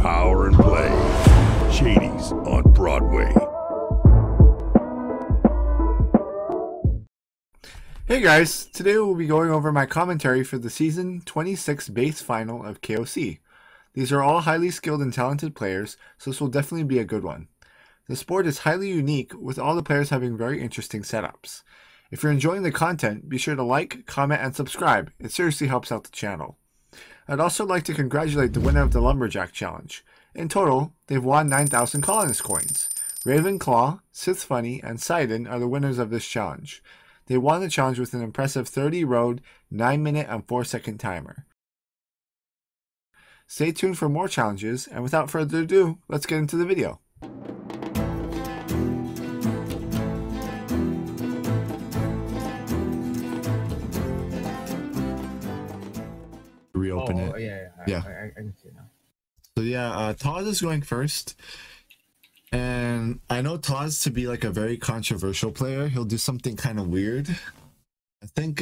Power and Play. Shady's on Broadway. Hey guys, today we'll be going over my commentary for the Season 26 base final of KOC. These are all highly skilled and talented players, so this will definitely be a good one. The sport is highly unique, with all the players having very interesting setups. If you're enjoying the content, be sure to like, comment, and subscribe. It seriously helps out the channel. I'd also like to congratulate the winner of the Lumberjack Challenge. In total, they've won 9,000 Colonist coins. Ravenclaw, Sith Funny, and Sidon are the winners of this challenge. They won the challenge with an impressive 30 road, 9-minute, and 4-second timer. Stay tuned for more challenges, and without further ado, let's get into the video. Reopen it. Yeah. I can see it now. So yeah, Todd is going first. And I know Todd's to be like a very controversial player. He'll do something kind of weird. I think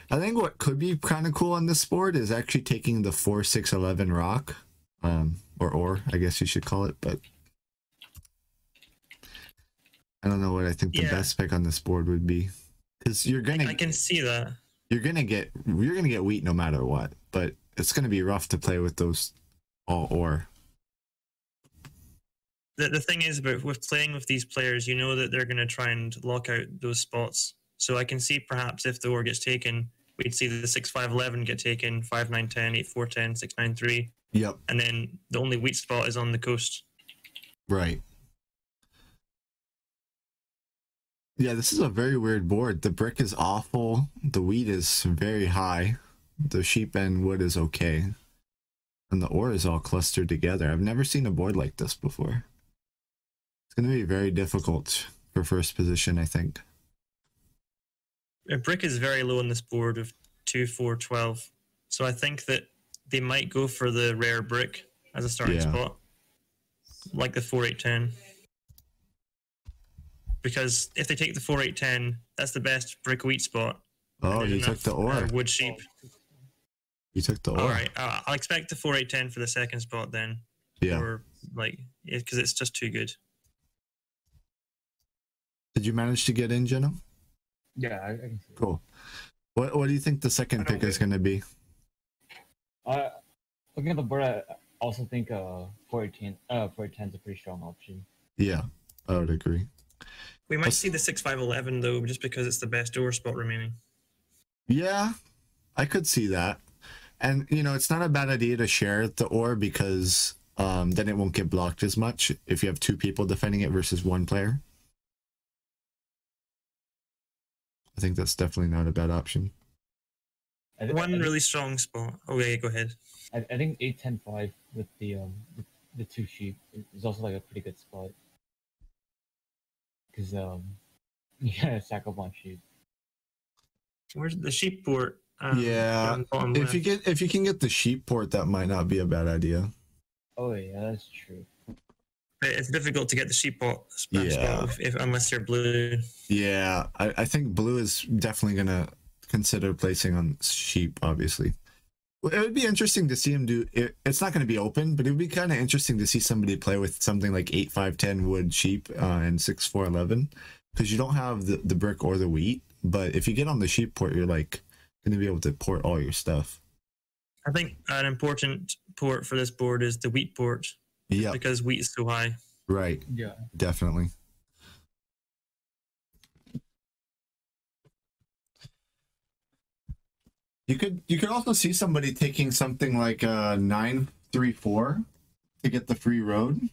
what could be kind of cool on this board is actually taking the 4-6-11 rock. Or I guess you should call it, but I don't know what I think the best pick on this board would be. Because you're gonna I can see that. You're gonna get wheat no matter what, but it's gonna be rough to play with those all or. The thing is about with playing with these players, you know that they're going to try and lock out those spots. So I can see perhaps if the ore gets taken, we'd see the 6-5-11 get taken, 5-9-10, 8-4-10, 6-9-3. Yep. And then the only wheat spot is on the coast. Right. Yeah, this is a very weird board. The brick is awful. The wheat is very high. The sheep and wood is okay. And the ore is all clustered together. I've never seen a board like this before. It's going to be very difficult for first position, I think. A brick is very low on this board with 2-4-12. So I think that they might go for the rare brick as a starting spot. Like the 4-8-10. Because if they take the 4-8-10, that's the best brick wheat spot. Oh, you took the ore. Wood sheep. You took the ore. Alright, I'll expect the 4-8-10 for the second spot then. Yeah. Or because it's just too good. Did you manage to get in, Jenna? Yeah, I can see it. Cool. What do you think the second pick is going to be? Looking at the board, I also think 4-10 is a pretty strong option. Yeah, I would agree. We might see the 6-5-11 though, just because it's the best ore spot remaining. Yeah, I could see that. And, you know, it's not a bad idea to share the ore because then it won't get blocked as much if you have two people defending it versus one player. I think that's definitely not a bad option. One really strong spot. Okay, go ahead. I think 8-10-5 with the two sheep is also like a pretty good spot. Because you gotta stack up on sheep. Where's the sheep port? Yeah, if you can get the sheep port, that might not be a bad idea. Oh yeah, that's true. It's difficult to get the sheep pot spot unless you're blue. Yeah, I think blue is definitely gonna consider placing on sheep. Obviously, well, it would be interesting to see him do it. It's not going to be open, but it would be kind of interesting to see somebody play with something like 8-5-10 wood sheep and 6-4-11, because you don't have the brick or the wheat. But if you get on the sheep port, you're like going to be able to port all your stuff. I think an important port for this board is the wheat port. Yeah, because wheat is so high. Right. Yeah. Definitely. You could also see somebody taking something like 9-3-4 to get the free road.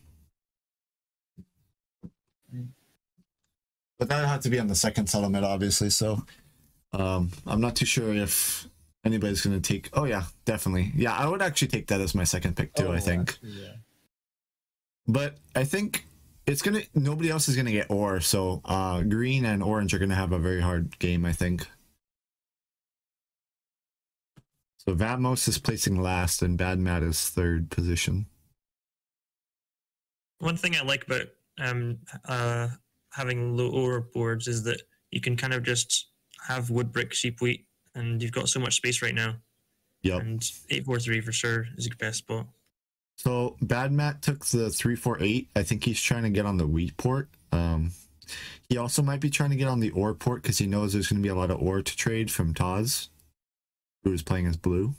But that would have to be on the second settlement, obviously. So I'm not too sure if anybody's going to take... Oh, yeah, definitely. Yeah, I would actually take that as my second pick, too, I think. Actually, yeah. But I think nobody else is going to get ore. So green and orange are going to have a very hard game, I think. So Vatmos is placing last and Bad Matt is third position. One thing I like about having low ore boards is that you can kind of just have wood, brick, sheep, wheat, and you've got so much space right now. Yep. And 8-4-3 for sure is your best spot. So Bad Matt took the 348. I think he's trying to get on the wheat port. He also might be trying to get on the ore port because he knows there's going to be a lot of ore to trade from Taz, who is playing as blue.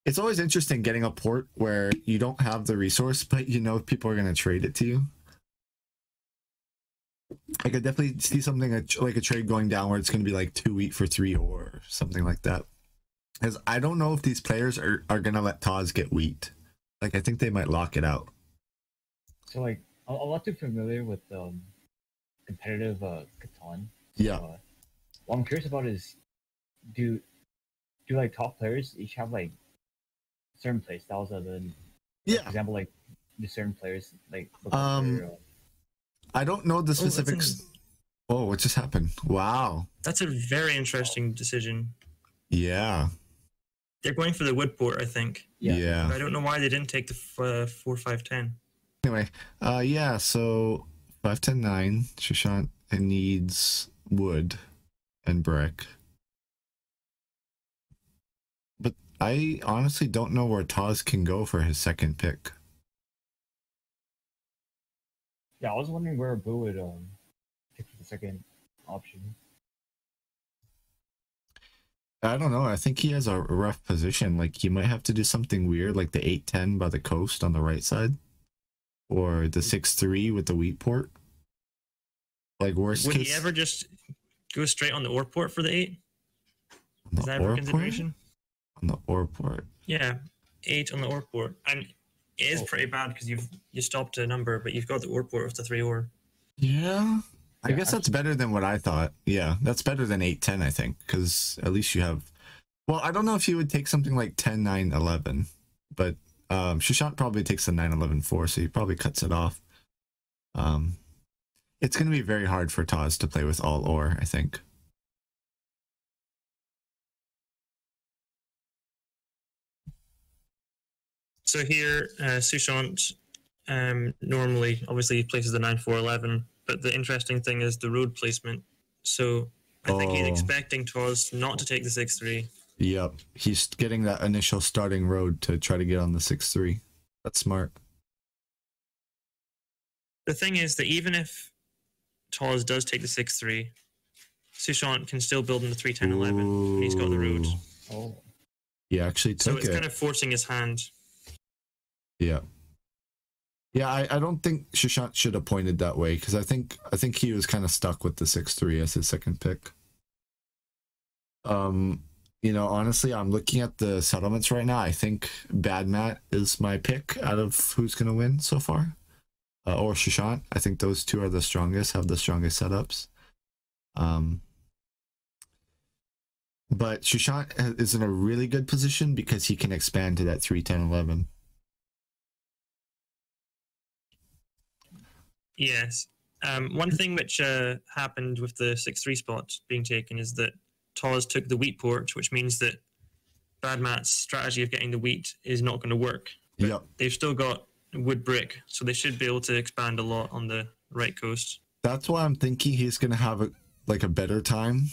It's always interesting getting a port where you don't have the resource, but you know people are going to trade it to you. I could definitely see something like a trade going down where it's going to be like 2 wheat for 3 ore or something like that. Because I don't know if these players are going to let Taz get wheat. Like, I think they might lock it out. So like, I'm not too familiar with competitive Catan. Yeah. What I'm curious about is, do like top players each have like certain play styles other than, Yeah. for example, like do certain players like I don't know the specifics. Oh, what just happened? Wow. That's a very interesting decision. Yeah. They're going for the wood port, I think. Yeah. I don't know why they didn't take the 4-5-10. Anyway, yeah, so 5-10-9, Shishant needs wood and brick. But I honestly don't know where Taz can go for his second pick. Yeah, I was wondering where Boo would pick the second option. I don't know. I think he has a rough position. Like, he might have to do something weird, like the 8-10 by the coast on the right side. Or the 6-3 with the wheat port. Like, worst Would case... he ever just go straight on the ore port for the 8? Is that ever consideration? On the ore port. Yeah, 8 on the ore port. And it is pretty bad because you stopped a number, but you've got the ore port with the 3 ore. Yeah. I guess that's better than what I thought. Yeah, that's better than 8-10, I think, because at least you have... Well, I don't know if he would take something like 10-9-11, but Shishant probably takes the 9-11-4, so he probably cuts it off. It's going to be very hard for Taz to play with all ore, I think. So here, Sushant normally, obviously, he places the 9-4-11, but the interesting thing is the road placement. So I think he's expecting Taz not to take the 6-3. Yep, he's getting that initial starting road to try to get on the 6-3. That's smart. The thing is that even if Taz does take the 6-3, Sushant can still build in the 3-10-11, and he's got the road. Oh. He actually took it. So it's kind of forcing his hand. Yeah. Yeah, I don't think Shishant should have pointed that way, because I think he was kind of stuck with the 6-3 as his second pick. You know, honestly, I'm looking at the settlements right now. I think Bad Matt is my pick out of who's going to win so far. Or Shishant. I think those two are the strongest, have the strongest setups. But Shishant is in a really good position because he can expand to that 3-10-11. Yes. One thing which happened with the 6-3 spot being taken is that Taz took the wheat port, which means that Bad Matt's strategy of getting the wheat is not going to work. But yep. They've still got wood brick, so they should be able to expand a lot on the right coast. That's why I'm thinking he's going to have a better time,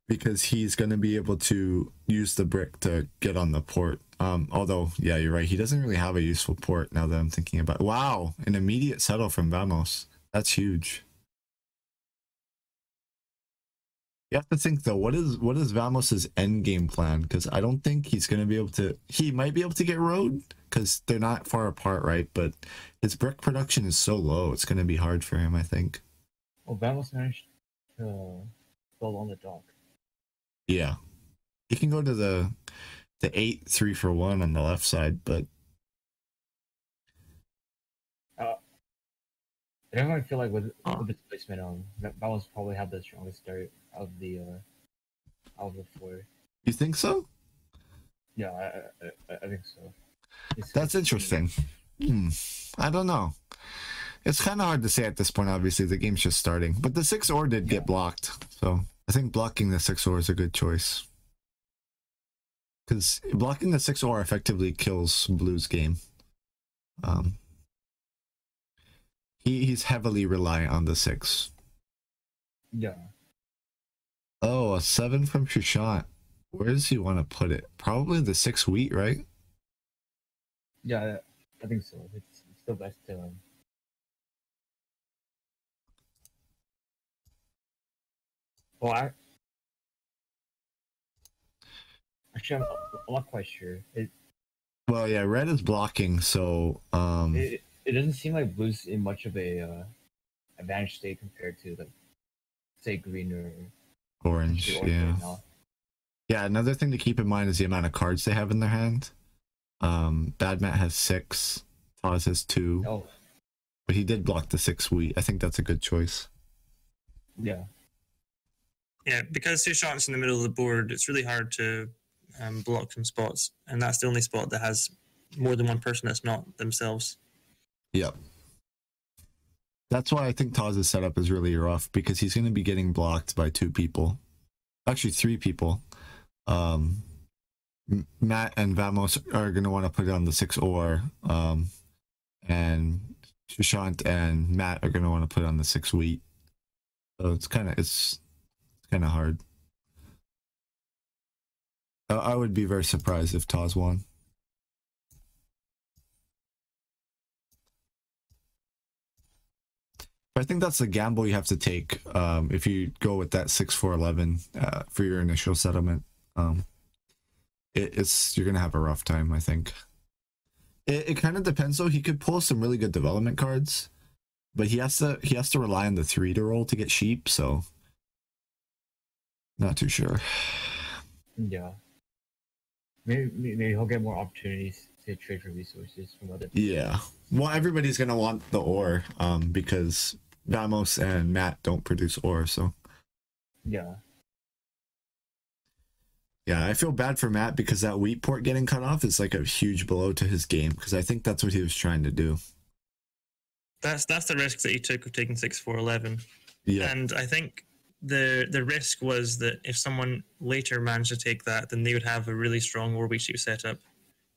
because he's going to be able to use the brick to get on the port. Although, yeah, you're right. He doesn't really have a useful port now that I'm thinking about it. Wow, an immediate settle from Vamos. That's huge. You have to think though, what is Vamos's end game plan? Because I don't think he's going to be able to. He might be able to get road because they're not far apart, right? But his brick production is so low, it's going to be hard for him, I think. Well, Vamos managed to build on the dock. Yeah, he can go to the 8 3-for-1 on the left side, but I definitely feel like with this placement, Vamos probably have the strongest start of the 4. You think so? Yeah, I think so. That's interesting. I don't know. It's kind of hard to say at this point. Obviously, the game's just starting, but the 6 ore did get blocked, so I think blocking the 6 ore is a good choice. Because blocking the 6 ore effectively kills Blue's game. He's heavily reliant on the 6. Yeah. Oh, a 7 from Shishant. Where does he want to put it? Probably the 6 wheat, right? Yeah, I think so. It's still best to. Well, actually, I'm not quite sure. Well, yeah, red is blocking, so It doesn't seem like blue's in much of a advantage state compared to like say green or orange. actually orange Yeah. right now. Yeah, another thing to keep in mind is the amount of cards they have in their hand. Bad Matt has 6, Taz has 2, Oh, but he did block the 6 wheat. I think that's a good choice. yeah. Yeah, because Sushant's in the middle of the board, it's really hard to block some spots, and that's the only spot that has more than one person that's not themselves. Yep. That's why I think Taz's setup is really rough, because he's going to be getting blocked by 2 people. Actually, 3 people. Matt and Vamos are going to want to put it on the 6 ore, and Sushant and Matt are going to want to put it on the 6 wheat. So it's kind of hard. I would be very surprised if Taz won. But I think that's the gamble you have to take if you go with that 6-4-11 for your initial settlement. You're gonna have a rough time, I think. It kind of depends though. He could pull some really good development cards, but he has to rely on the 3 to roll to get sheep. So not too sure. Yeah. Maybe he'll get more opportunities to trade for resources from other people. Yeah. Well, everybody's gonna want the ore because Vamos and Matt don't produce ore, so Yeah. yeah, I feel bad for Matt because that wheat port getting cut off is like a huge blow to his game, because I think that's what he was trying to do. That's the risk that he took of taking 6-4-11. Yeah. And I think the risk was that if someone later managed to take that, then they would have a really strong or weak sheep setup.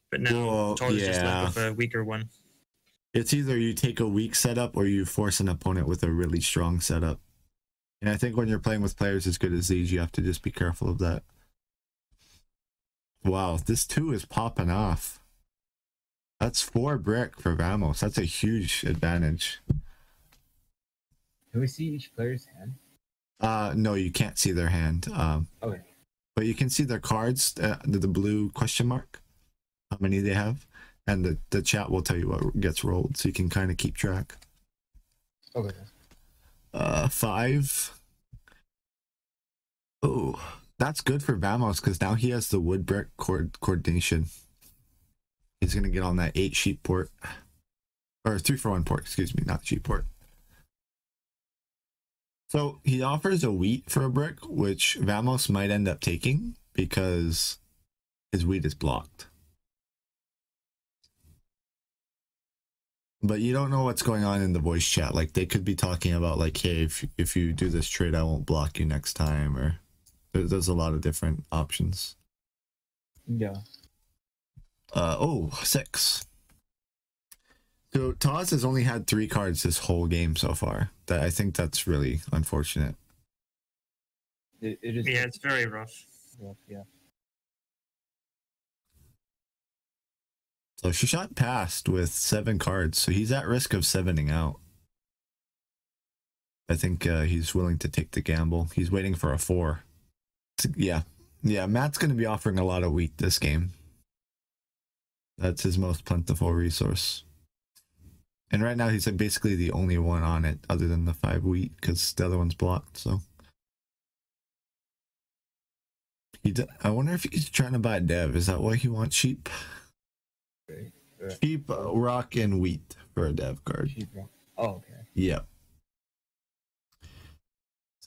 But now Well, Todd is just yeah. left with a weaker one. It's either you take a weak setup or you force an opponent with a really strong setup. And I think when you're playing with players as good as these, you have to just be careful of that. Wow, this 2 is popping off. That's 4 brick for Vamos. That's a huge advantage. Can we see each player's hand? No, you can't see their hand. Okay. But you can see their cards, the blue question mark, how many they have. And the chat will tell you what gets rolled, so you can kind of keep track. Okay. 5. Oh, that's good for Vamos, because now he has the wood brick coordination. He's going to get on that 8 sheep port. Or 3-for-1 port, excuse me, not sheep port. So he offers a wheat for a brick, which Vamos might end up taking because his wheat is blocked. But you don't know what's going on in the voice chat. Like, they could be talking about, like, hey, if you do this trade, I won't block you next time. Or there's a lot of different options. Yeah. 6. So Taz has only had 3 cards this whole game so far. I think that's really unfortunate. It is. Yeah, it's very rough. rough, yeah. So Sushant passed with 7 cards, so he's at risk of 7ing out. I think he's willing to take the gamble. He's waiting for a 4. Yeah, Matt's going to be offering a lot of wheat this game. That's his most plentiful resource. And right now he's basically the only one on it other than the 5 wheat, because the other one's blocked, so. I wonder if he's trying to buy a dev. Is that why he wants sheep? Right. Sheep, rock, and wheat for a dev card. Sheep rock. Oh, okay. Yep.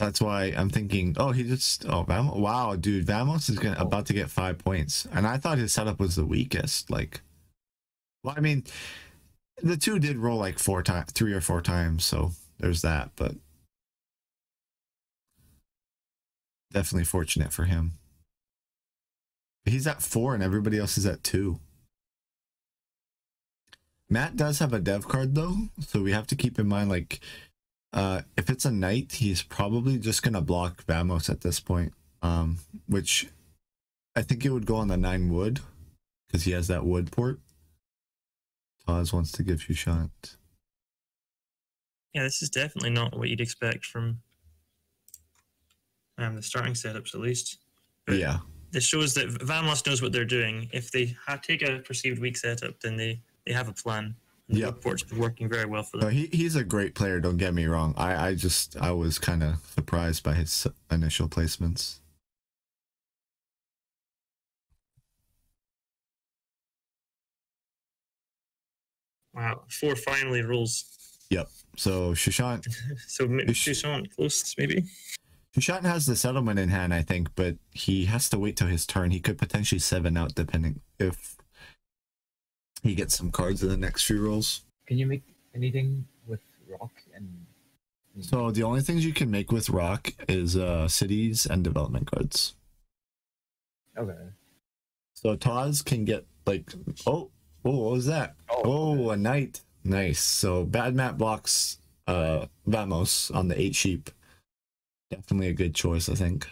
That's why I'm thinking, Vamos. Wow, dude, Vamos is about to get 5 points. And I thought his setup was the weakest. Like, well, I mean, the 2 did roll like 3 or 4 times, so there's that, but definitely fortunate for him. He's at 4 and everybody else is at 2. Matt does have a dev card though, so we have to keep in mind, like, if it's a knight, he's probably just gonna block Vamos at this point, which I think it would go on the 9 wood because he has that wood port. Taz wants to give you shot. Yeah, this is definitely not what you'd expect from the starting setups, at least. But Yeah. this shows that Vamos knows what they're doing. If they take a perceived weak setup, then they have a plan. And the Yep. report's been working very well for No, them. he's a great player, don't get me wrong. I was kind of surprised by his initial placements. Wow, 4 finally rolls. Yep. So Shushan So Shushan close, maybe? Shushan has the settlement in hand, I think, but he has to wait till his turn. He could potentially 7 out depending if he gets some cards in the next few rolls. Can you make anything with rock and? So the only things you can make with rock is cities and development cards. Okay. So Taz can get like what was that? Oh, a knight. Nice. So Bad Mat blocks Vamos on the 8 sheep. Definitely a good choice, I think.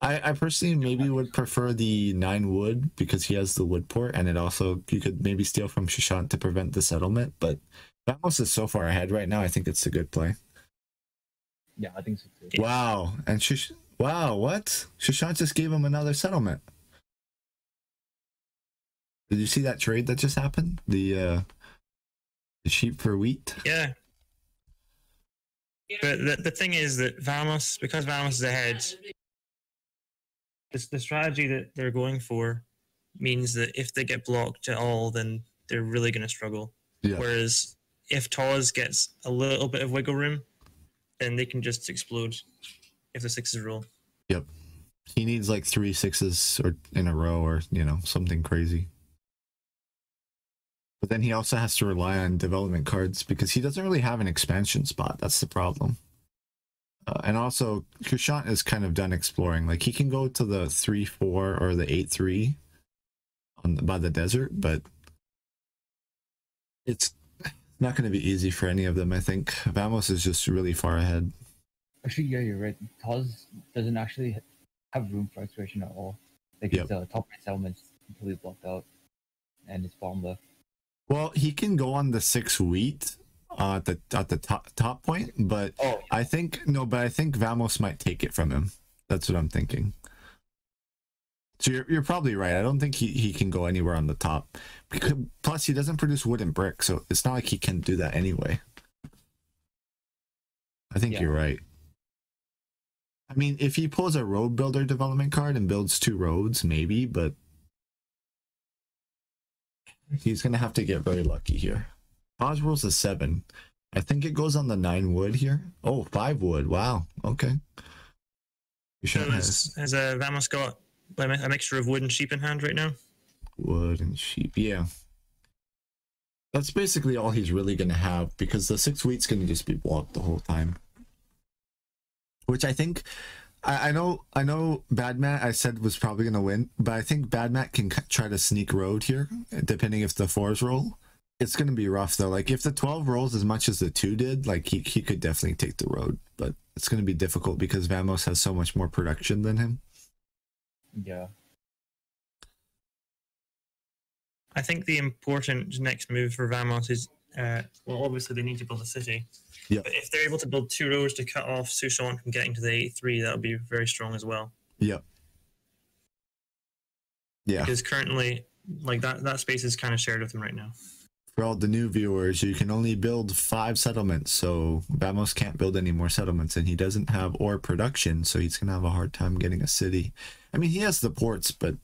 I personally maybe would prefer the 9 wood because he has the wood port, and it also you could maybe steal from Shishant to prevent the settlement, but Vamos is so far ahead right now, I think it's a good play. Yeah, I think so too. Wow. And wow, what? Shishant just gave him another settlement. Did you see that trade that just happened? The sheep for wheat? Yeah. But the thing is that because Vamos is ahead, the strategy that they're going for means that if they get blocked at all, then they're really going to struggle. Yeah. Whereas if Taz gets a little bit of wiggle room, then they can just explode if the 6s roll. Yep. He needs like 3 6s or in a row or, something crazy. But then he also has to rely on development cards because he doesn't really have an expansion spot. That's the problem. And also, Kushant is kind of done exploring. Like, he can go to the 3-4 or the 8-3 by the desert, but it's not going to be easy for any of them, I think. Vamos is just really far ahead. Actually, yeah, you're right. Taz doesn't actually have room for exploration at all. Like, Yep. his top right settlement's completely blocked out, and it's bottom left. Well, he can go on the 6 wheat at the top point, but I think Vamos might take it from him. That's what I'm thinking. So you're probably right. I don't think he can go anywhere on the top. Because, plus, he doesn't produce wood and brick, so it's not like he can do that anyway. I think you're right. I mean, if he pulls a road builder development card and builds 2 roads, maybe, but he's going to have to get very lucky here. Oz rolls a 7. I think it goes on the 9 wood here. Oh, 5 wood. Wow. Okay. So has Vamos got a mixture of wood and sheep in hand right now? Wood and sheep. Yeah. That's basically all he's really going to have because the 6 wheat's going to just be blocked the whole time. Which I think... I know Bad Mat I said was probably going to win, but I think Bad Mat can try to sneak road here, depending if the 4s roll. It's going to be rough, though. Like, if the 12 rolls as much as the 2 did, like, he could definitely take the road, but it's going to be difficult because Vamos has so much more production than him. Yeah. I think the important next move for Vamos is, obviously they need to build a city. Yep. But if they're able to build 2 rows to cut off Sushant from getting to the 8-3, that would be very strong as well. Yep. Yeah. Because currently, like that space is kind of shared with him right now. For all the new viewers, you can only build 5 settlements, so Vamos can't build any more settlements, and he doesn't have ore production, so he's going to have a hard time getting a city. I mean, he has the ports, but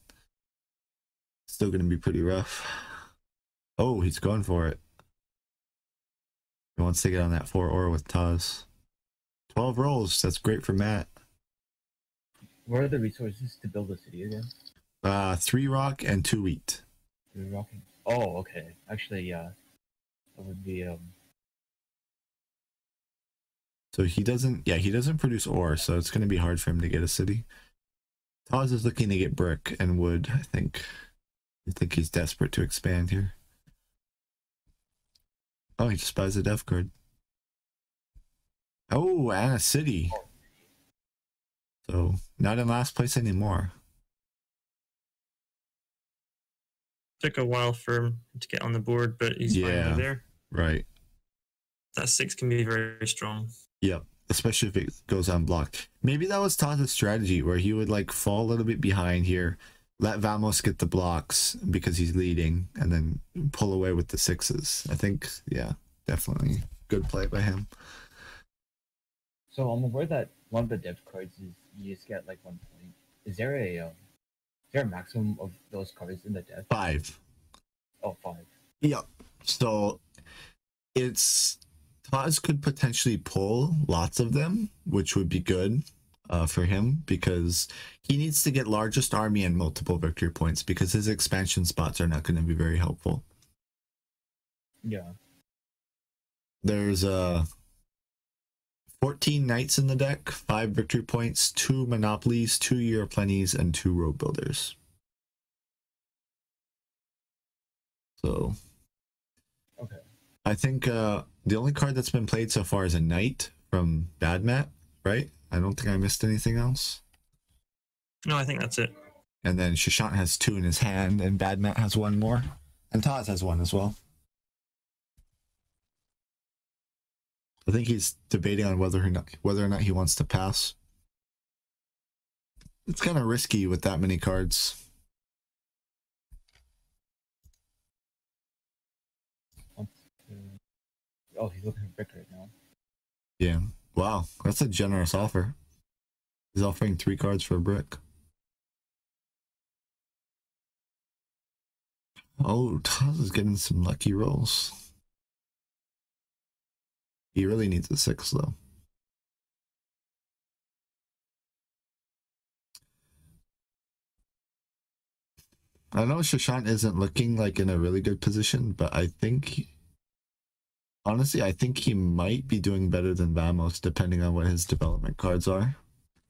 still going to be pretty rough. Oh, he's going for it. He wants to get on that 4 ore with Taz. 12 rolls, that's great for Matt. What are the resources to build a city again? 3 rock and 2 wheat. 3 rock. Oh, okay. Actually, yeah. That would be So he doesn't produce ore, so it's going to be hard for him to get a city. Taz is looking to get brick and wood, I think. I think he's desperate to expand here. Oh, he just buys a dev card. Oh, and a city. So, not in last place anymore. took a while for him to get on the board, but he's finally there. Right. That 6 can be very strong. Yep. Especially if it goes unblocked. Maybe that was Todd's strategy where he would like fall a little bit behind here, let Vamos get the blocks because he's leading, and then pull away with the 6s. I think, yeah, definitely good play by him. So I'm aware that one of the dev cards is you just get like 1 point. Is there a maximum of those cards in the dev? 5. Oh, 5. Yep. So it's Taz could potentially pull lots of them, which would be good for him because he needs to get largest army and multiple victory points because his expansion spots are not going to be very helpful. Yeah. There's 14 knights in the deck, 5 victory points, 2 monopolies, 2 Europlennies, and 2 road builders. So okay. I think the only card that's been played so far is a knight from Bad Matt, right? I don't think I missed anything else. No, I think that's it. And then Shishant has 2 in his hand, and Bad Matt has 1 more. And Taz has 1 as well. I think he's debating on whether or not he wants to pass. It's kind of risky with that many cards. Oh, he's looking for brick right now. Yeah. Wow, that's a generous offer. He's offering 3 cards for a brick. Oh, Taz is getting some lucky rolls. He really needs a 6 though. I know Shishant isn't looking like in a really good position, but I think, honestly, I think he might be doing better than Vamos, depending on what his development cards are.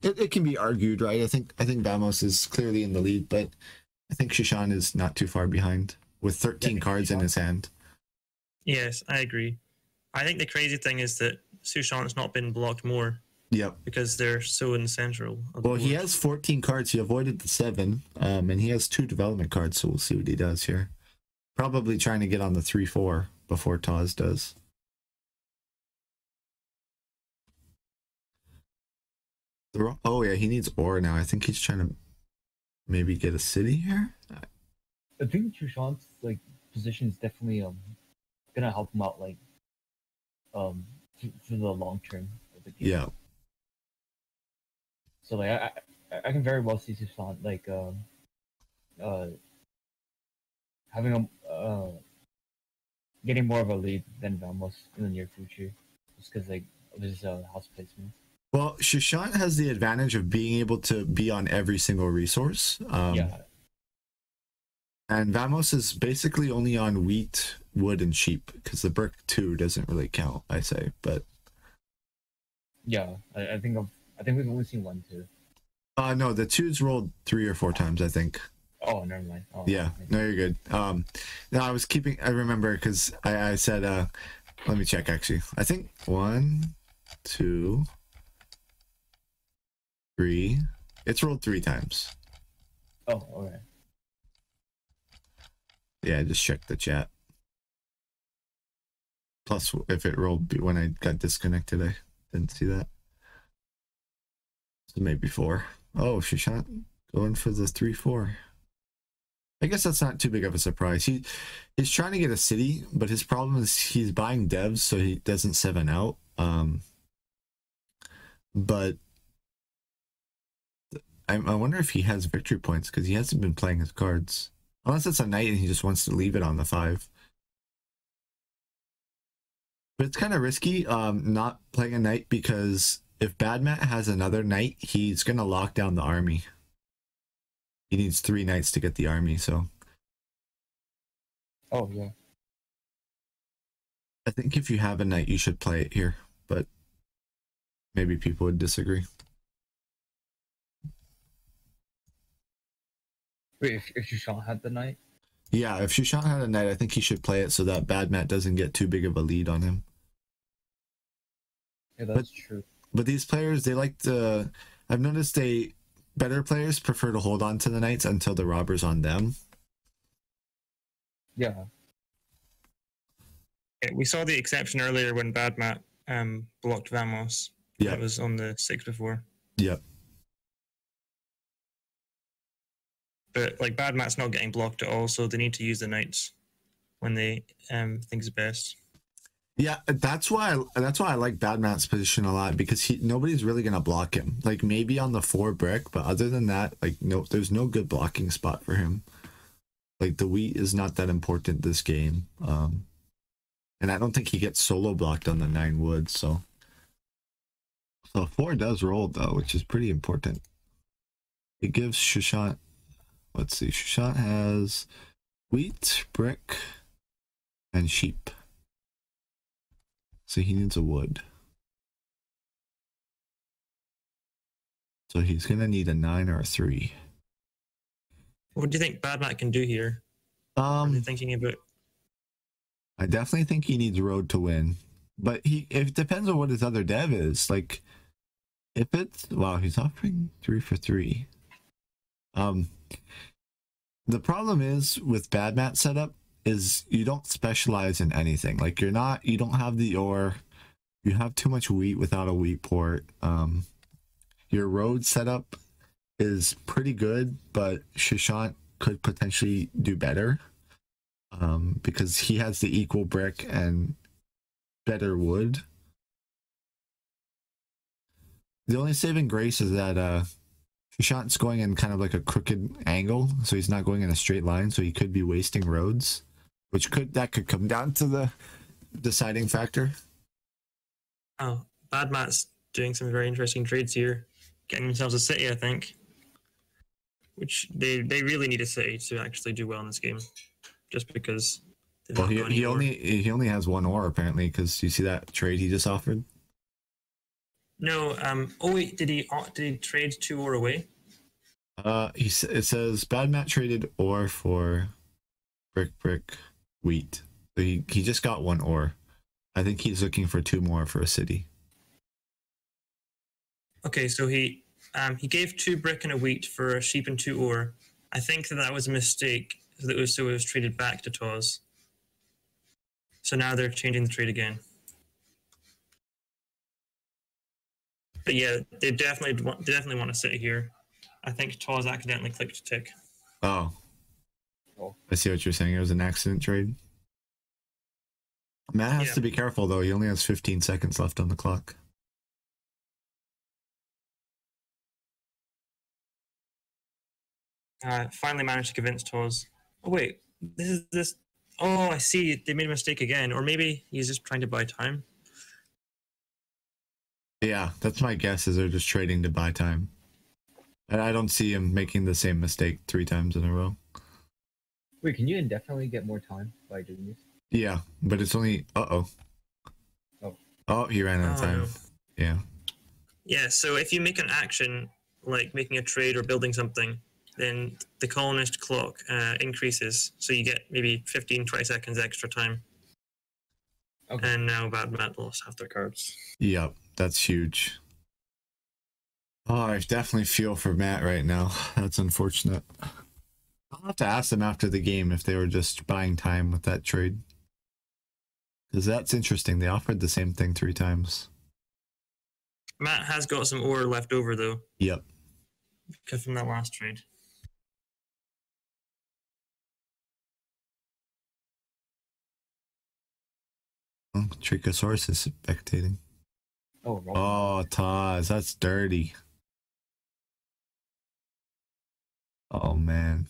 It can be argued, right? I think Vamos is clearly in the lead, but I think Shishant is not too far behind with 13 cards in his hand. Yes, I agree. I think the crazy thing is that Sushant's not been blocked more. Yep. Because they're so in the central. Well, he has 14 cards. He avoided the 7, and he has 2 development cards, so we'll see what he does here. Probably trying to get on the 3-4 before Taz does. Oh, yeah, he needs ore now. I think he's trying to maybe get a city here. I think Sushant's like position is definitely gonna help him out like for the long term of the game. Yeah. So like I can very well see Sushant like having a getting more of a lead than Vamos in the near future, just because like of his house placement. Well, Shishant has the advantage of being able to be on every single resource. Yeah. And Vamos is basically only on wheat, wood, and sheep because the brick 2 doesn't really count, I say. But yeah, I think we've only seen 1 too. No, the 2's rolled 3 or 4 times, I think. Oh, never mind. Oh, yeah, okay. No, you're good. No, I remember because I said, let me check actually. I think 1, 2, 3. It's rolled 3 times. Oh, okay. Yeah, I just checked the chat. Plus, if it rolled when I got disconnected, I didn't see that. So maybe 4. Oh, Shishant going for the 3-4. I guess that's not too big of a surprise. He's trying to get a city, but his problem is he's buying devs so he doesn't 7 out. But I wonder if he has victory points because he hasn't been playing his cards. Unless it's a knight and he just wants to leave it on the 5. But it's kind of risky not playing a knight because if Bad Matt has another knight, he's going to lock down the army. He needs 3 knights to get the army, so. Oh, yeah. I think if you have a knight, you should play it here, but maybe people would disagree. Wait, if Shishant had the knight? Yeah, if Shishant had a knight, I think he should play it so that Bad Matt doesn't get too big of a lead on him. Yeah, that's true. But these players, they like to... I've noticed better players prefer to hold on to the knights until the robber's on them. Yeah. We saw the exception earlier when Bad Matt blocked Vamos. Yeah. That was on the 6 before. Yep. Yeah. But Bad Matt's not getting blocked at all, so they need to use the knights when they think it's best. Yeah, that's why I like Bad Matt's position a lot, because nobody's really gonna block him. Like maybe on the 4 brick, but other than that, there's no good blocking spot for him. Like the wheat is not that important this game. And I don't think he gets solo blocked on the 9 wood, so 4 does roll though, which is pretty important. It gives Shushan, let's see, Shushan has wheat, brick, and sheep. So he needs a wood. So he's gonna need a 9 or a 3. What do you think Bad Matt can do here? Are they thinking about? I definitely think he needs road to win, but it depends on what his other dev is. Like, if it's he's offering 3 for 3. The problem is with Bad Matt setup is you don't specialize in anything. Like you don't have the ore, you have too much wheat without a wheat port. Your road setup is pretty good, but Shishant could potentially do better. Because he has the equal brick and better wood. The only saving grace is that Shishant's going in kind of like a crooked angle, so he's not going in a straight line, so he could be wasting roads, which could come down to the deciding factor. Oh, Bad Matt's doing some very interesting trades here, getting themselves a city, I think. Which they really need a city to actually do well in this game, just because. Well, he only has 1 ore apparently, because you see that trade he just offered. No. Oh wait, did he trade 2 ore away? It says Bad Matt traded ore for brick, wheat. So he just got 1 ore. I think he's looking for 2 more for a city. Okay, so he gave 2 brick and a wheat for a sheep and 2 ore. I think that was a mistake. So it was traded back to Tawz. So now they're changing the trade again. But yeah, they definitely want to sit here. I think Tawz accidentally clicked tick. Oh. I see what you're saying. It was an accident trade. Matt has to be careful though. He only has 15 seconds left on the clock. Finally managed to convince Tawz. Oh wait, this. Oh, I see. They made a mistake again, or maybe he's just trying to buy time. Yeah, that's my guess. Is they're just trading to buy time, and I don't see him making the same mistake 3 times in a row. Wait, can you indefinitely get more time by doing this? Yeah, but it's only. Oh, he ran out of time. No. Yeah. Yeah. So if you make an action like making a trade or building something, then the colonist clock increases. So you get maybe 15-20 seconds extra time. Okay. And now Bad Matt lost half their cards. Yep, that's huge. Oh, I definitely feel for Matt right now. That's unfortunate. I'll have to ask them after the game if they were just buying time with that trade. Because that's interesting. They offered the same thing 3 times. Matt has got some ore left over, though. Yep. Because from that last trade. Oh, Trichosaurus is spectating. Oh, Taz, that's dirty. Oh, man.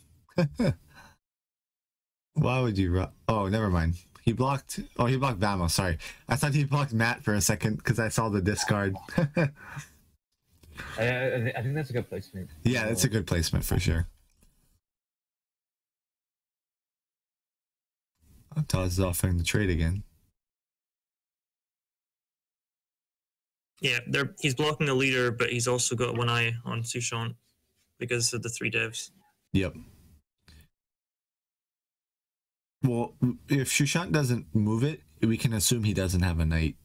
Why would you... Oh, never mind. He blocked Vamos, sorry. I thought he blocked Matt for a second because I saw the discard. I think that's a good placement. Yeah, that's a good placement for sure. Oh, Taz is offering the trade again. Yeah, he's blocking the leader, but he's also got 1 eye on Sushant because of the 3 devs. Yep. Well, if Sushant doesn't move it, we can assume he doesn't have a knight.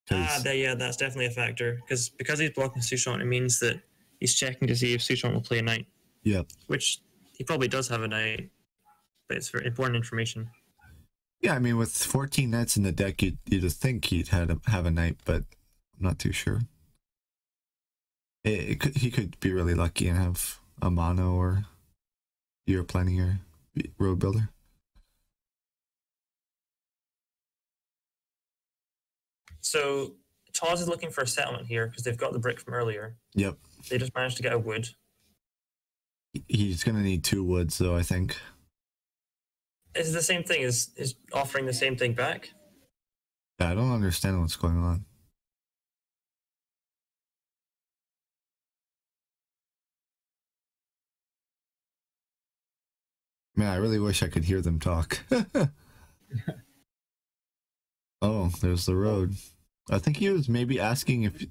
Yeah, that's definitely a factor. Because he's blocking Sushant, it means that he's checking to see if Sushant will play a knight. Yep. Which he probably does have a knight. but it's very important information. Yeah, I mean, with 14 knights in the deck, you'd just think he'd have a knight, but I'm not too sure. He could be really lucky and have a mono or Year Planning or Road Builder. So Taz is looking for a settlement here because they've got the brick from earlier. Yep. They just managed to get a wood. He's going to need 2 woods, though, I think. Is it the same thing? Is offering the same thing back? Yeah, I don't understand what's going on. Man, I really wish I could hear them talk. Oh, there's the road. I think he was maybe asking if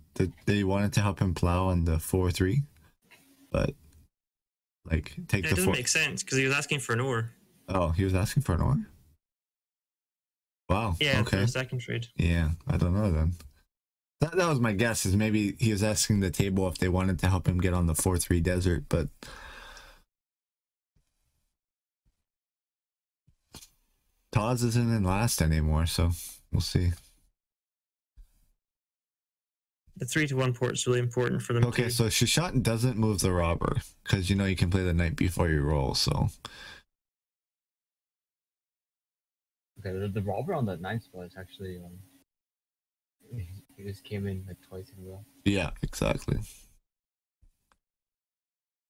they wanted to help him plow on the 4-3, but like take Yeah, the it doesn't 4. make sense because he was asking for an ore. Oh, he was asking for an ore? Wow. Yeah, for Okay. a second trade. Yeah, I don't know then. That was my guess, is maybe he was asking the table if they wanted to help him get on the 4-3 desert, but Taz isn't in last anymore, so we'll see. The 3-1 port is really important for them. Okay, so Shishant doesn't move the robber because you know you can play the knight before you roll. So Okay, the robber on that 9th spot is actually he just came in like twice in a row. yeah, exactly.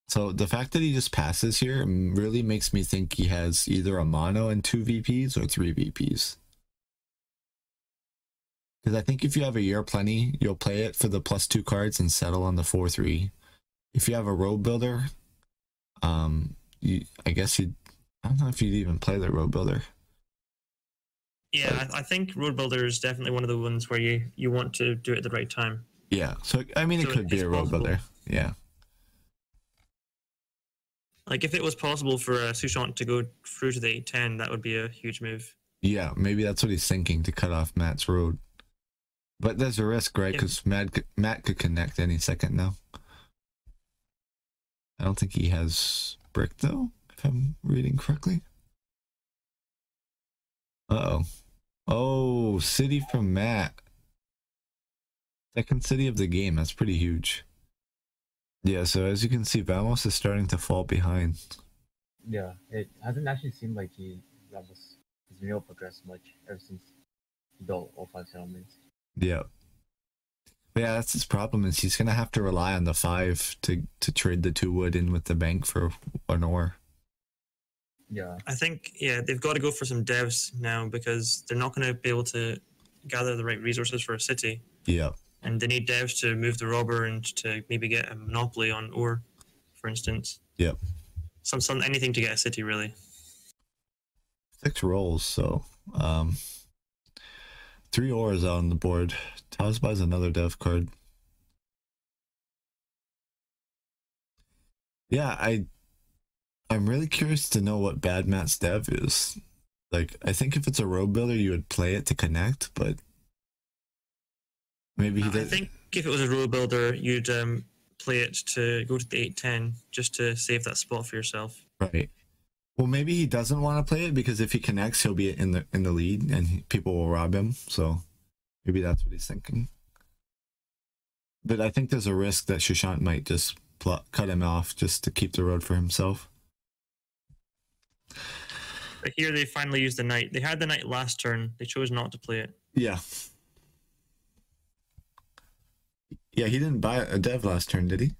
So the fact that he just passes here really makes me think he has either a mono and 2 VPs or 3 VPs. Because I think if you have a Year Plenty, you'll play it for the +2 cards and settle on the 4-3. If you have a Road Builder, I guess I don't know if you'd even play the Road Builder. Yeah, I think Road Builder is definitely one of the ones where you want to do it at the right time. Yeah, so I mean, it could be a Road Builder. Yeah. Like if it was possible for Sushant to go through to the 8-10, that would be a huge move. Yeah, maybe that's what he's thinking, to cut off Matt's road. But there's a risk, right? Because Matt could connect any second now. I don't think he has brick, though, if I'm reading correctly. Uh-oh. Oh, city from Matt. Second city of the game. That's pretty huge. Yeah, so as you can see, Vamos is starting to fall behind. Yeah, it hasn't actually seemed like Ramos has been able to progress much ever since he built all 5 settlements. Yeah. But yeah, that's his problem, is he's gonna have to rely on the 5 to trade the 2 wood in with the bank for an ore. Yeah. I think, yeah, they've got to go for some devs now because they're not going to be able to gather the right resources for a city. Yeah. And they need devs to move the robber and to maybe get a monopoly on ore, for instance. Yep. Some anything to get a city, really. 6 rolls, so 3 ores out on the board. Taz buys another dev card. Yeah, I'm really curious to know what Bad Matt's dev is. Like, I think if it's a road builder, you would play it to connect, but maybe he does. I think if it was a road builder, you'd play it to go to the 8-10 just to save that spot for yourself. Right. Well, maybe he doesn't want to play it because if he connects, he'll be in the lead and people will rob him. So maybe that's what he's thinking. But I think there's a risk that Shishant might just cut him off just to keep the road for himself. But here they finally used the knight. They had the knight last turn. They chose not to play it. Yeah. Yeah, he didn't buy a dev last turn, did he?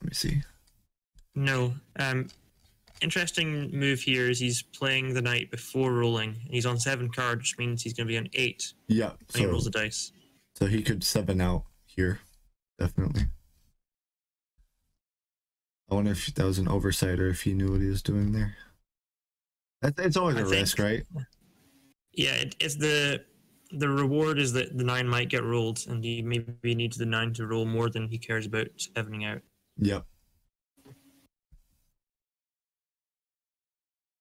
Let me see. No. Interesting move here is he's playing the knight before rolling. He's on 7 cards, which means he's going to be on 8 Yeah. when he rolls the dice. So he could 7 out here, definitely. I wonder if that was an oversight or if he knew what he was doing there. It's always a risk, right? Yeah, it's the reward is that the 9 might get rolled, and he maybe needs the 9 to roll more than he cares about 7ing out. Yep.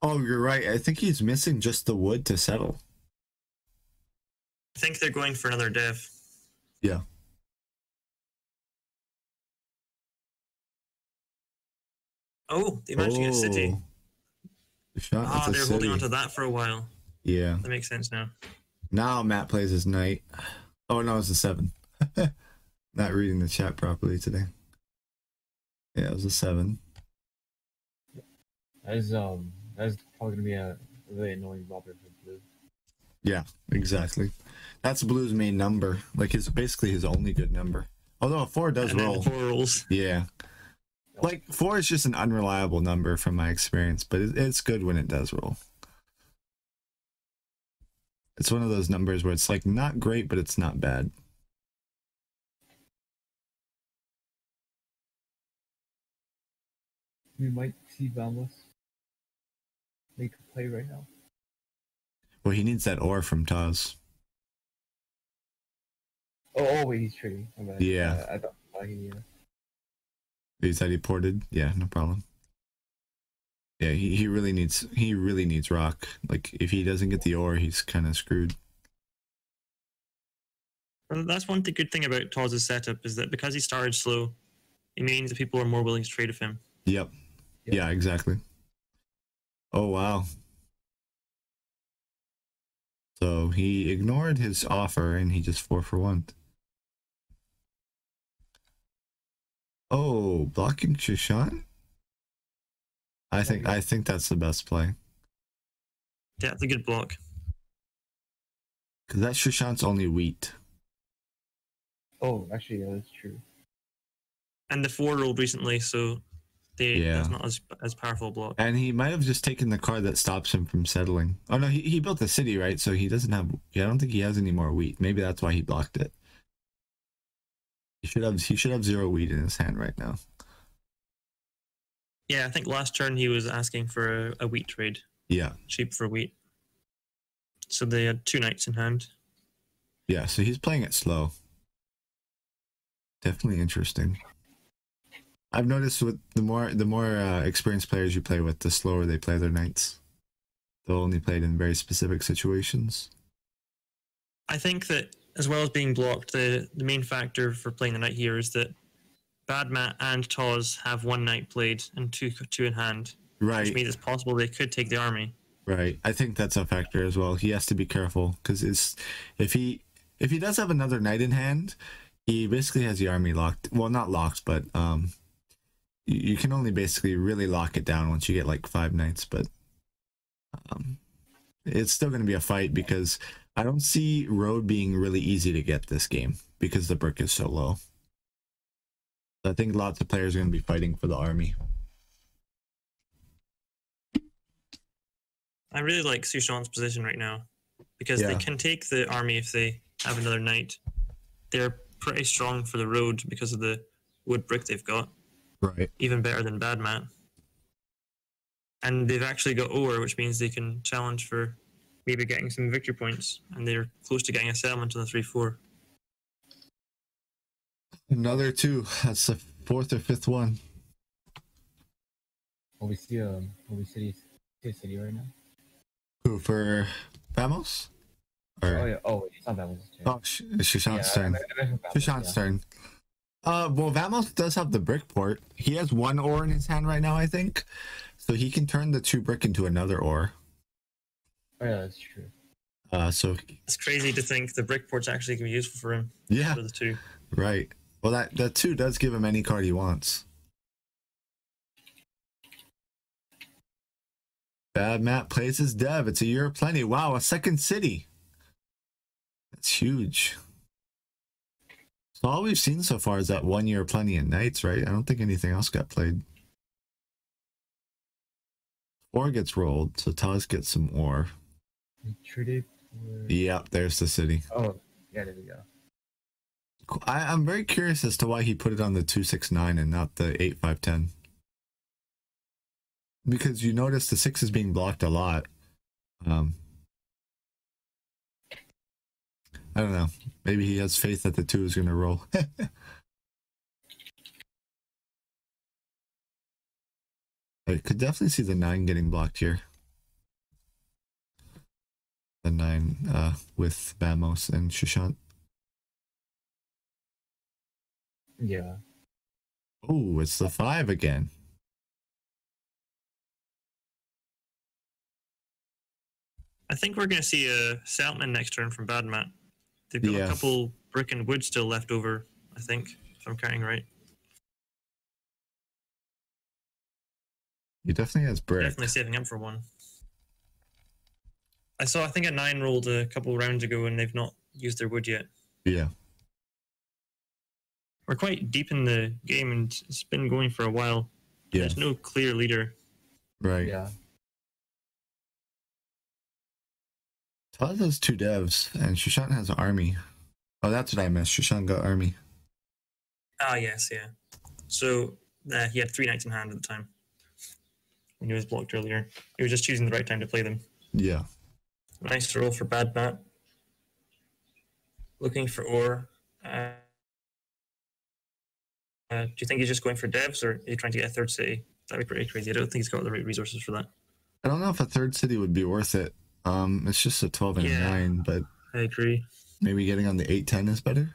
Oh, you're right. I think he's missing just the wood to settle. I think they're going for another dev. Yeah. Oh, they managed to get a city. Shot with the They're holding city. on to that for a while. Yeah. That makes sense now. Now Matt plays his knight. Oh no, it's a 7. Not reading the chat properly today. Yeah, it was a 7. That's probably gonna be a really annoying robber for blue. Yeah, exactly. That's Blue's main number. Like basically his only good number. Although a 4 does And then roll. 4 rolls. Yeah. Like 4 is just an unreliable number from my experience, but it's good when it does roll. It's one of those numbers where it's like not great, but it's not bad. We might see Vamos make a play right now. Well, he needs that ore from Taz. Oh wait, he's trading. Yeah. I thought He said he ported. Yeah, no problem. Yeah, he really needs rock. Like if he doesn't get the ore, he's kind of screwed. Well, that's one good thing about Toz's setup is that because he started slow, it means that people are more willing to trade with him. Yep. Yeah, exactly. Oh wow. So he ignored his offer and he just 4 for 1. Oh, blocking Shishan? I think that's the best play. Yeah, that's a good block. Because that Shishan's only wheat. Oh, actually, yeah, that's true. And the 4 rolled recently, so that's not as powerful a block. And he might have just taken the card that stops him from settling. Oh no, he built the city, right? So he doesn't have. Yeah, I don't think he has any more wheat. Maybe that's why he blocked it. He should have 0 wheat in his hand right now. Yeah, I think last turn he was asking for a wheat trade. Yeah. Cheap for wheat. So they had 2 knights in hand. Yeah, so he's playing it slow. Definitely interesting. I've noticed with the more experienced players you play with, the slower they play their knights. They'll only play it in very specific situations. I think that as well as being blocked, the main factor for playing the knight here is that Badmat and Toz have 1 knight played and two in hand. Right. Which means it's possible they could take the army. Right. I think that's a factor as well. He has to be careful because if he does have another knight in hand, he basically has the army locked. Well, not locked, but you can only basically really lock it down once you get like 5 knights, but it's still going to be a fight because I don't see road being really easy to get this game because the brick is so low. I think lots of players are going to be fighting for the army. I really like Sushan's position right now because they can take the army if they have another knight. They're pretty strong for the road because of the wood brick they've got. Right. Even better than Badmat. And they've actually got ore, which means they can challenge for maybe getting some victory points. And they're close to getting a settlement on the 3-4. Another 2. That's the 4th or 5th one. Will we see a city right now? Who, for Vamos? Or... Oh yeah. Oh, it's not Vamos. Oh, it's Shushan's turn. Shushan's turn. Well, Vamos does have the brick port. He has 1 ore in his hand right now, I think. So he can turn the 2 brick into another ore. Oh yeah, that's true. So it's crazy to think the brick port's actually going to be useful for him. Yeah. For the 2. Right. Well, that 2 does give him any card he wants. Badmat plays his dev. It's a year of plenty. Wow, a 2nd city. That's huge. So all we've seen so far is that 1 year of plenty and knights, right? I don't think anything else got played. 4 gets rolled, so Taz gets some ore. Yep, there's the city. Oh, yeah, there we go. I'm very curious as to why he put it on the 269 and not the 8510. Because you notice the 6 is being blocked a lot. I don't know. Maybe he has faith that the 2 is going to roll. I could definitely see the 9 getting blocked here. The 9 with Vamos and Shushan. Yeah. Oh, it's the 5 again. I think we're going to see a settlement next turn from Bad Matt. They've got Yeah. a couple brick and wood still left over, I think, if I'm counting right. He definitely has brick. Definitely saving up for one. I think a 9 rolled a couple rounds ago and they've not used their wood yet. Yeah. We're quite deep in the game and it's been going for a while. Yeah. There's no clear leader. Right. Yeah. Todd has 2 devs, and Shushan has an army. Oh, that's what I missed. Shushan got army. Ah, yes, yeah. So he had 3 knights in hand at the time when he was blocked earlier. He was just choosing the right time to play them. Yeah. Nice roll for Bad Matt. Looking for ore. Do you think he's just going for devs, or are you trying to get a third city? That'd be pretty crazy. I don't think he's got the right resources for that. I don't know if a third city would be worth it. It's just a 12 and a 9, but I agree. maybe getting on the 8-10 is better.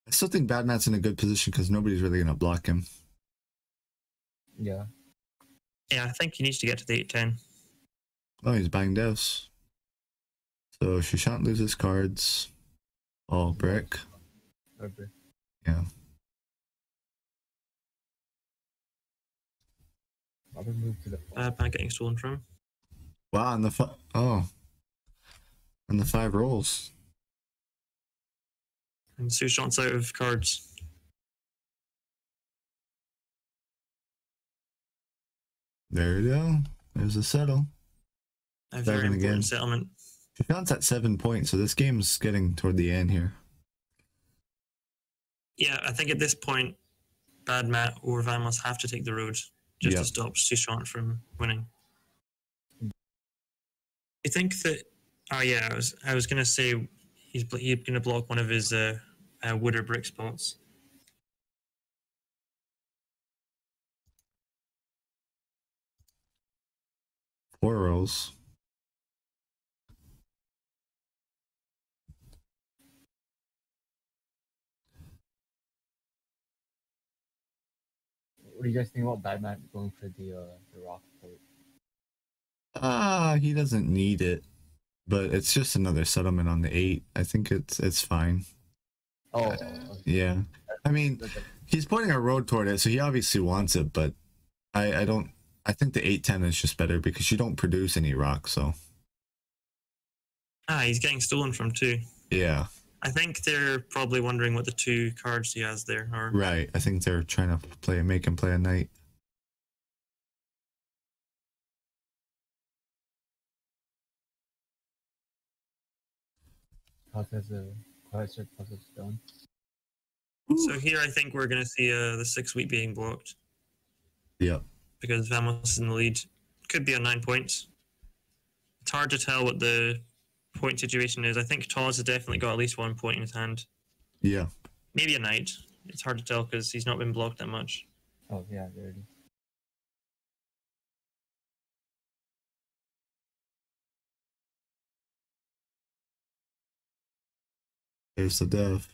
I still think Bad Matt's in a good position because nobody's really going to block him. Yeah. Yeah, I think he needs to get to the 8-10. Oh, he's buying devs. So Shushan loses cards. All brick. Okay. Yeah. Robert moved to the Bad Matt getting stolen from. Wow, and the and the 5 rolls. And Sushant's out of cards. There you go. There's a settle. A very Seven important again. settlement. Shushan's at 7 points, so this game's getting toward the end here. Yeah, I think at this point, Bad Matt or Vamos have to take the road just Yep. to stop Sushant from winning. I think that. Oh yeah, I was gonna say he's gonna block one of his wood or brick spots. Four rolls. What do you guys think about Batman going for the rock port? He doesn't need it, but it's just another settlement on the 8. I think it's fine. Oh, Yeah. I mean, he's pointing a road toward it, so he obviously wants it, but I think the 8-10 is just better because you don't produce any rock, so He's getting stolen from too. yeah. I think they're probably wondering what the 2 cards he has there are. Right. I think they're trying to make him play a knight. Plus has a Quasar plus a stone. So here I think we're going to see the 6 wheat being blocked Yep. because Vamos is in the lead. Could be on 9 points. It's hard to tell what the point situation is. I think Tawz has definitely got at least 1 point in his hand. Yeah. Maybe a knight. It's hard to tell because he's not been blocked that much. Oh yeah, there it is. There's the dev.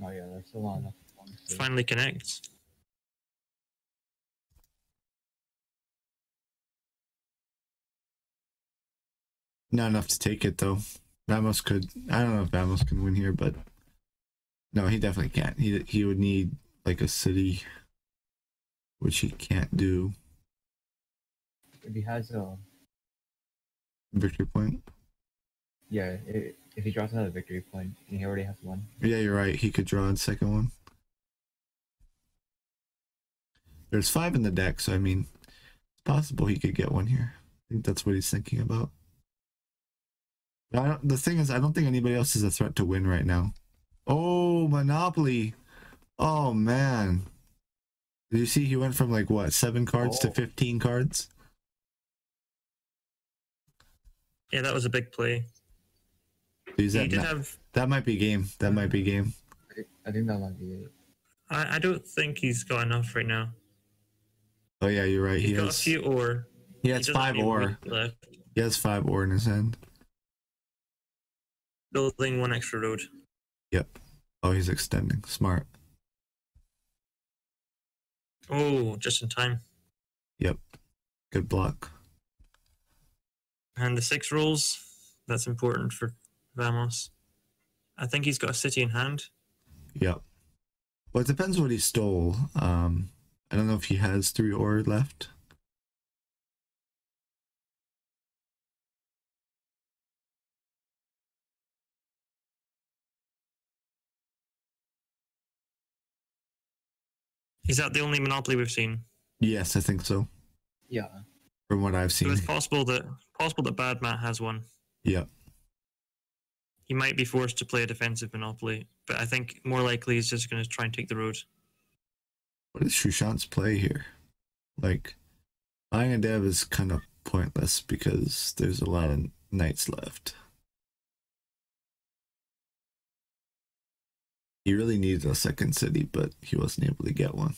Oh yeah, there's still not enough. Finally connects. Not enough to take it though. Vamos could. I don't know if Vamos can win here, but no, he definitely can't. He would need like a city, which he can't do. If he has a Victory point. yeah, if he draws another victory point and he already has one. Yeah, you're right. He could draw a second one. There's 5 in the deck, so I mean, it's possible he could get one here. I think that's what he's thinking about. The thing is, I don't think anybody else is a threat to win right now. Oh, Monopoly. Oh, man. Did you see he went from like, what, 7 cards to 15 cards? Yeah, that was a big play. He's He at did ma- have. That might be game. That might be game. I think that might be it. I don't think he's got enough right now. Oh, yeah, you're right. He's got a few ore. He has doesn't 5 have any ore. wheat left. He has 5 ore in his hand. Building 1 extra road. Yep. Oh, he's extending. Smart. Oh, just in time. Yep. Good block. And the 6 rolls, that's important for Vamos. I think he's got a city in hand. Yep. Well, it depends what he stole. I don't know if he has 3 ore left. Is that the only monopoly we've seen? Yes, I think so. Yeah. From what I've So seen. it's possible that Bad Matt has one. Yep. He might be forced to play a defensive monopoly, but I think more likely he's just going to try and take the road. What is Shushant's play here? Like, buying a dev is kind of pointless because there's a lot of knights left. He really needed a second city, but he wasn't able to get one.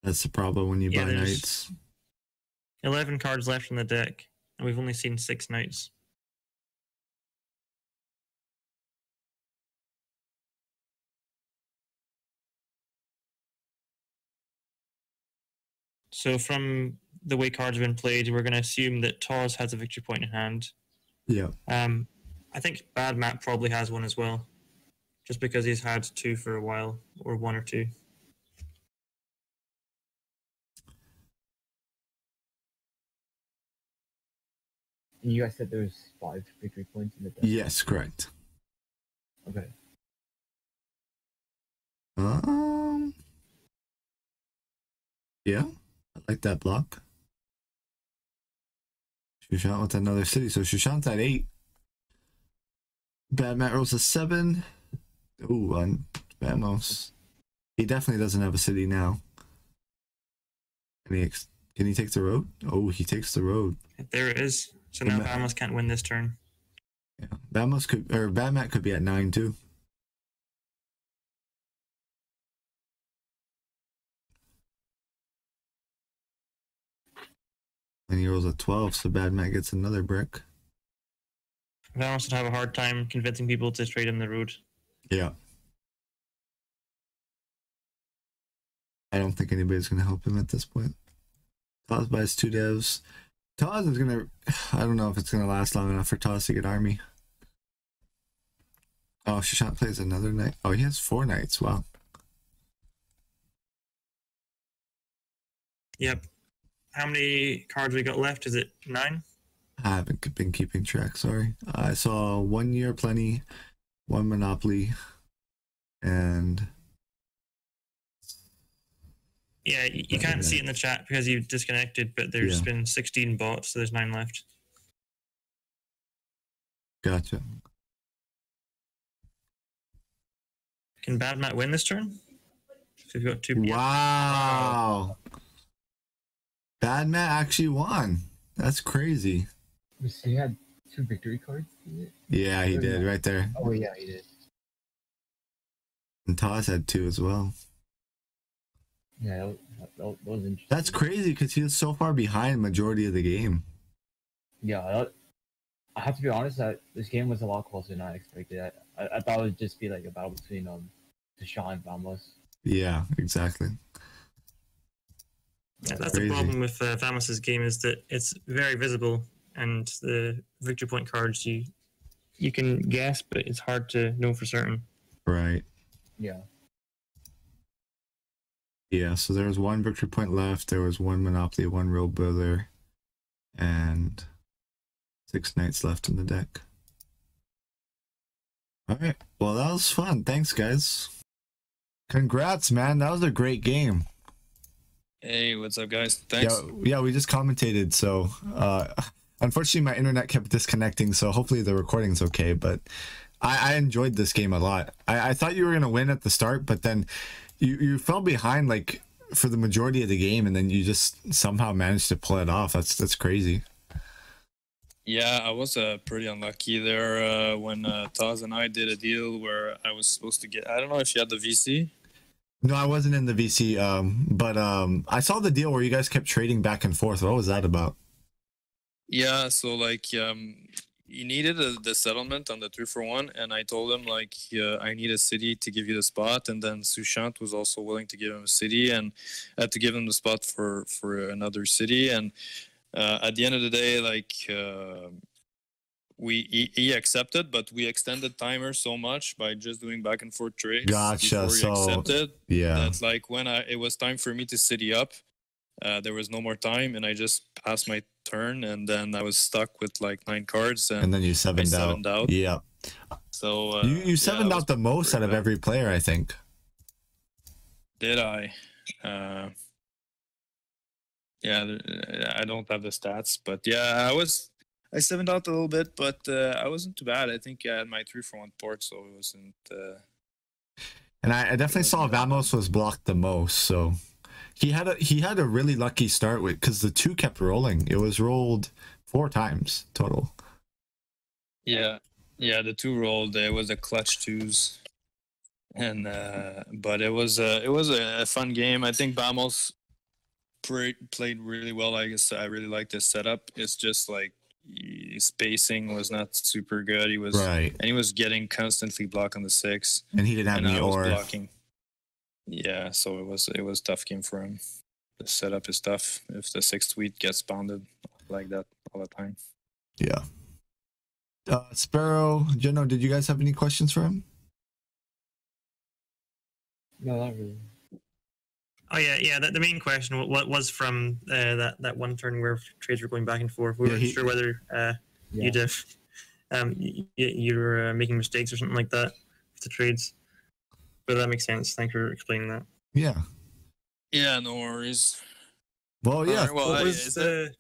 That's the problem when you buy knights. 11 cards left in the deck, and we've only seen 6 knights. So from the way cards have been played, we're going to assume that Tawz has a victory point in hand. Yeah. I think Bad Matt probably has one as well, just because he's had 2 for a while, or 1 or 2. And you guys said there's 5 victory points in the deck? Yes, correct. Okay. Yeah, I like that block. Shushant with another city. So Shushant's at 8. Bad Matt rolls a 7. Ooh, on Vamos. He definitely doesn't have a city now. Can he take the road? Oh, he takes the road. There it is. So now Vamos can't win this turn. Yeah, Vamos could, or Bad Matt could be at 9 too. And he rolls a 12, so Bad Matt gets another brick. Vamos would have a hard time convincing people to trade him the road. Yeah. I don't think anybody's going to help him at this point. Tawz buys 2 devs. Tawz is going to... I don't know if it's going to last long enough for Tawz to get army. Oh, Shushant plays another knight. Oh, he has 4 knights. Wow. Yep. How many cards we got left? Is it 9? I haven't been keeping track, sorry. I saw 1 year plenty, 1 monopoly, and... Yeah, you can't see it in the chat because you've disconnected, but there's been 16 bought, so there's 9 left. Gotcha. Can Bad Matt win this turn? So we've got 2 PM. Wow. Bad Matt actually won. That's crazy. So he had 2 victory cards? Yeah, he did, right there. Oh, yeah, he did. And Tawz had 2 as well. Yeah, that was interesting. That's crazy because he was so far behind majority of the game. Yeah, I have to be honest that this game was a lot closer than I expected. I thought it would just be like a battle between Deshaun and Vamos. Yeah, exactly. Yeah, that's crazy. the problem with Vamos' game is that it's very visible, and the victory point cards you can guess, but it's hard to know for certain. Right. Yeah. Yeah, so there was 1 victory point left. There was 1 monopoly, 1 real builder, and 6 knights left in the deck. All right. Well, that was fun. Thanks, guys. Congrats, man. That was a great game. Hey, what's up, guys? Thanks. Yeah, we just commentated. So, unfortunately, my internet kept disconnecting. So hopefully the recording's okay. But I enjoyed this game a lot. I thought you were gonna win at the start, but then you fell behind like for the majority of the game, and then you just somehow managed to pull it off. That's crazy. Yeah, I was pretty unlucky there when Taz and I did a deal where I was supposed to get. I don't know if you had the VC. No, I wasn't in the VC, but I saw the deal where you guys kept trading back and forth. What was that about? Yeah, so like he needed the settlement on the 3-for-1, and I told him like I need a city to give you the spot, and then Sushant was also willing to give him a city and to give him the spot for another city, and at the end of the day, like he accepted, but we extended timer so much by just doing back and forth trades Gotcha. before he So accepted. yeah, That's like when it was time for me to city up. There was no more time, and I just passed my turn, and then I was stuck with like 9 cards, and then you sevened out. Yeah. So You sevened out the most out of every player, I think. Did I? Yeah, I don't have the stats, but yeah, I sevened out a little bit, but I wasn't too bad. I think I had my 3-for-1 port, so it wasn't. And I definitely saw Vamos was blocked the most, so he had a really lucky start with, because the 2 kept rolling. It was rolled 4 times total. Yeah, the 2 rolled. It was a clutch 2s, and but it was a fun game. I think Vamos played really well. I guess I really liked his setup. It's just like his spacing was not super good. He was right, and he was getting constantly blocked on the 6, and he didn't have any ore blocking. Yeah, so it was tough game for him. The setup is tough if the 6th wheat gets pounded like that all the time. Yeah. Sparrow, Jeno, did you guys have any questions for him? No, not really. Oh yeah. The main question what was from that one turn where trades were going back and forth. We weren't sure whether you'd you were making mistakes or something like that with the trades. But that makes sense. Thanks for explaining that. Yeah. Yeah, no worries. Well, yeah. Right, well, is there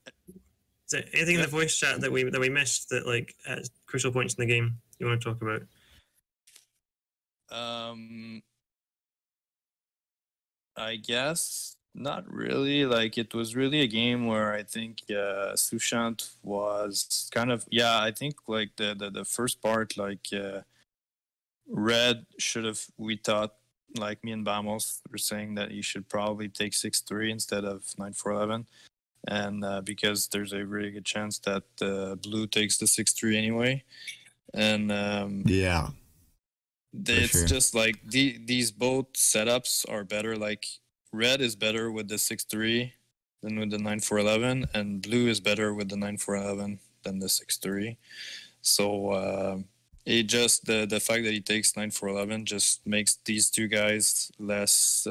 anything in the voice chat that we missed that like at crucial points in the game you want to talk about? I guess not really. Like it was really a game where I think Sushant was kind of I think like the first part, like Red should have, we thought, like me and Bamos were saying that he should probably take 6-3 instead of 9-4-11, and because there's a really good chance that Blue takes the 6-3 anyway, and it's just like these both setups are better. Like Red is better with the 6-3 than with the 9-4-11, and Blue is better with the 9-4-11 than the 6-3. So it just the fact that he takes 9-4-11 just makes these 2 guys less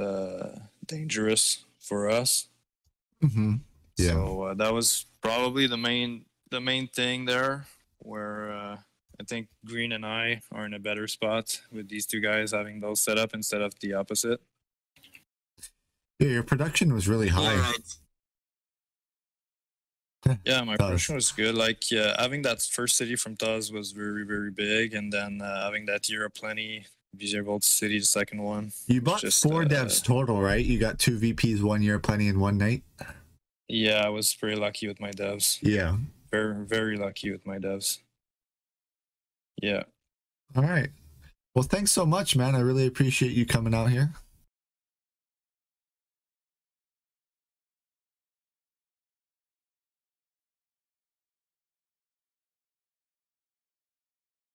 dangerous for us. Mm-hmm. Yeah. So that was probably the main thing there, where I think Green and I are in a better spot with these 2 guys having those set up instead of the opposite. Yeah, your production was really high. Yeah, right. Yeah, my production was good. Like having that first city from Taz was very, very big, and then having that year of plenty, Vizierbolt City, the second one. You bought 4 devs total, right? You got 2 VPs, 1 year plenty in one night. Yeah, I was very lucky with my devs. Yeah, very, very lucky with my devs. Yeah. All right. Well, thanks so much, man. I really appreciate you coming out here.